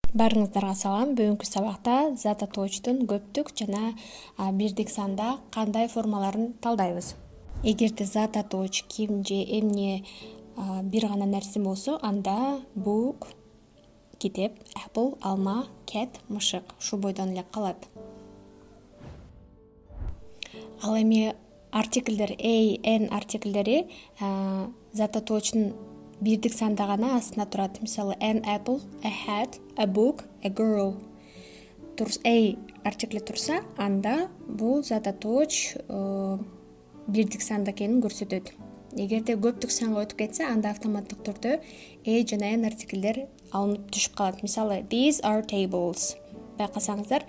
Барыңыздарга салам. Бүгүнкү сабакта зат атоочтун көптүк жана бирдик санда кандай формаларын талдайбыз. Эгерде зат атооч ким же эмне бир гана нерсе болсо, анда book китеп, apple алма, cat мышык ушул бойдон эле калат. Ал эми артиклдер a, n артиклдери зат атоочтун бирдик санда гана астына турат. Мисалы an apple, a hat, a book, a girl. A артикли турса, анда бул зат атооч бирдик санда экенин көрсөтөт. Эгерде көптүк санга өтүп кетсе, анда автоматтык түрдө a жана n артиклдер алынып түшүп калат. Мисалы these are tables. Байкасаңыздар,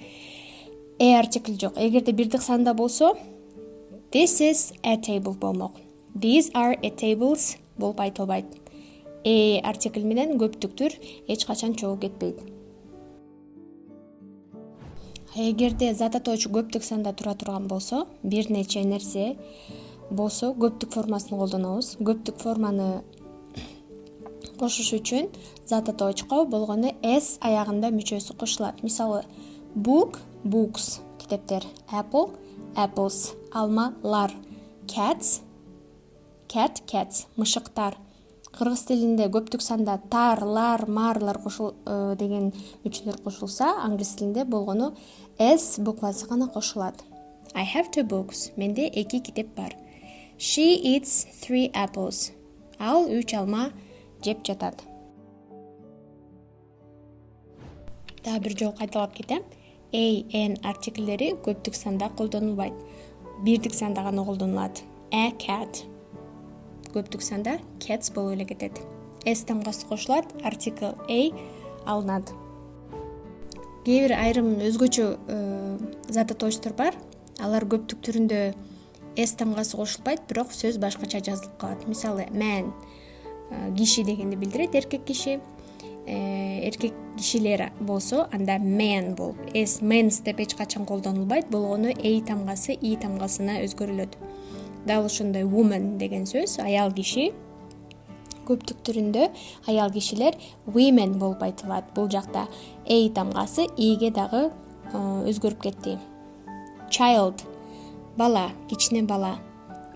a артикли жок. Эгерде бирдик санда болсо, this is a table болмок. These are a tables болуп айтылбайт. Артикль менен көптүктүр эч качан чогуу кетпейт. Эгерде зат атоочу көптүк санда тура турган болсо, бир нече нерсе болсо, көптүк формасын колдонобуз. Көптүк форманы кошуш үчүн зат атоочко болгону s аягында мүчөсү кошулат. Мисалы book, books, китептер, apple, apples, алмалар, cats, cats, мышыктар. Кыргыз тилинде көптүк санда тарлар, марлар деген мүчөлөр кошулса, англис тилинде болгону s буквасы гана кошулат. I have 2 books. Менде 2 китеп бар. She eats 3 apples. Ал 3 алма жеп жатат. Дагы бир жолу кайталап кетем. A, n артиклдери көптүк санда колдонулбайт. Бирдик санда гана колдонулат. A cat. Көптүк санда cats болуп эле кетет. S тамгасы кошулат, артикл a алынат. Кээ бир айрым өзгөчө зат атоочтор бар. Алар көптүк түрүндө s тамгасы кошулбайт, бирок сөз башкача жазылып калат. Мисалы man киши дегенди билдирет, эркек киши. Эркек кишилер болсо, анда man болуп, s men's деп эч качан колдонулбайт, болгону a тамгасы i тамгасына өзгөрүлөт. Дал ошондой woman деген сөз аял киши. Көптүк түрүндө аял кишилер women болуп айтылат. Бул жакта a тамгасы иге дагы өзгөрүп кетти. Child бала, кичине бала.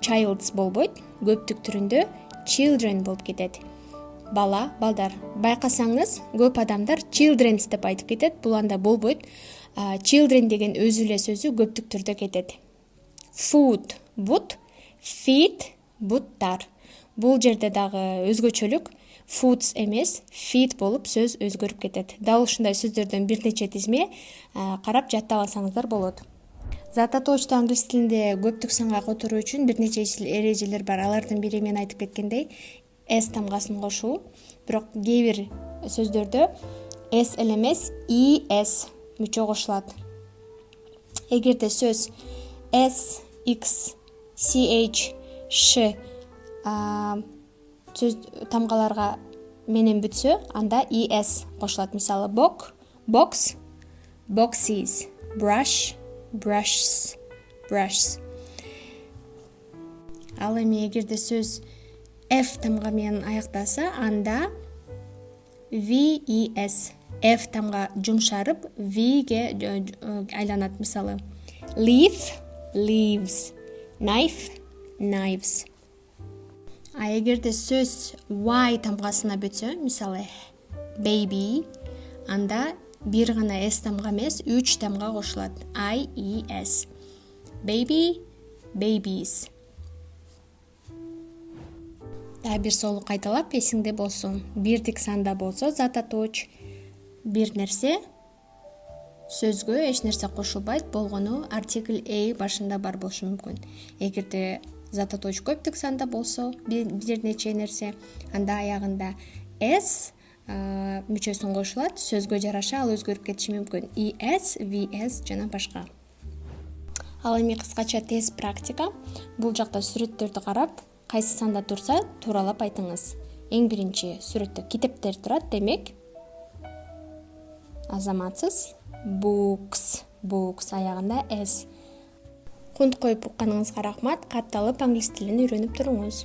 Childs болбойт. Көптүк түрүндө children болуп кетет. Бала, балдар. Байкасаңыз, көп адамдар children деп айтып кетет. Бул анда болбойт. Children деген өзү эле сөзү көптүк түрдө кетет. Food бут, feed буттар. Бул жерде дагы өзгөчөлүк foods эмес, feed болуп сөз өзгөрүп кетет. Дал ушундай сөздөрдөн бир нече тизме карап жаттап алсаңыздар болот. Зат атоочту англис тилинде көптүк санга которуу үчүн бир нече эрежелер бар. Алардын бири мен айтып кеткендей s тамгасын кошуу. Бирок кээ бир сөздөрдө s эле эмес, es мүчө кошулат. Эгерде сөз s, x, ch, sh сөз тамгаларга менен бүтсө, анда es кошулат. Мисалы box, boxes, brush, brushes. Ал эми эгерде сөз f тамга менен аяктаса, анда ves, f тамга жумшарып vге айланат. Мисалы leaf, leaves, knife, knives. Эгерде сөз y тамгасына бүтсө, мисалы baby, анда бир гана s тамга эмес, 3 тамга кошулат. ies. Baby, babies. Дагы бир соолу кайталап, эсиңде болсун. Бирдик санда болсо, зат атооч бир нерсе, сөзгө эч нерсе кошулбайт, болгону артикль a башында бар болушу мүмкүн. Эгерде зат атооч көптүк санда болсо, бир нече нерсе, анда аягында s мүчөсүн кошулат, сөзгө жараша ал өзгөрүп кетиши мүмкүн. es, vs жана башка. Ал эми кыскача тест практика. Бул жакта сүрөттөрдү карап, кайсы санда турса, тууралап айтыңыз. Эң биринчи сүрөттө китептер турат, демек азаматсыз books аягында s. Кунт коюп укканыңызга рахмат. Катталып англис тилин үйрөнүп туруңуз.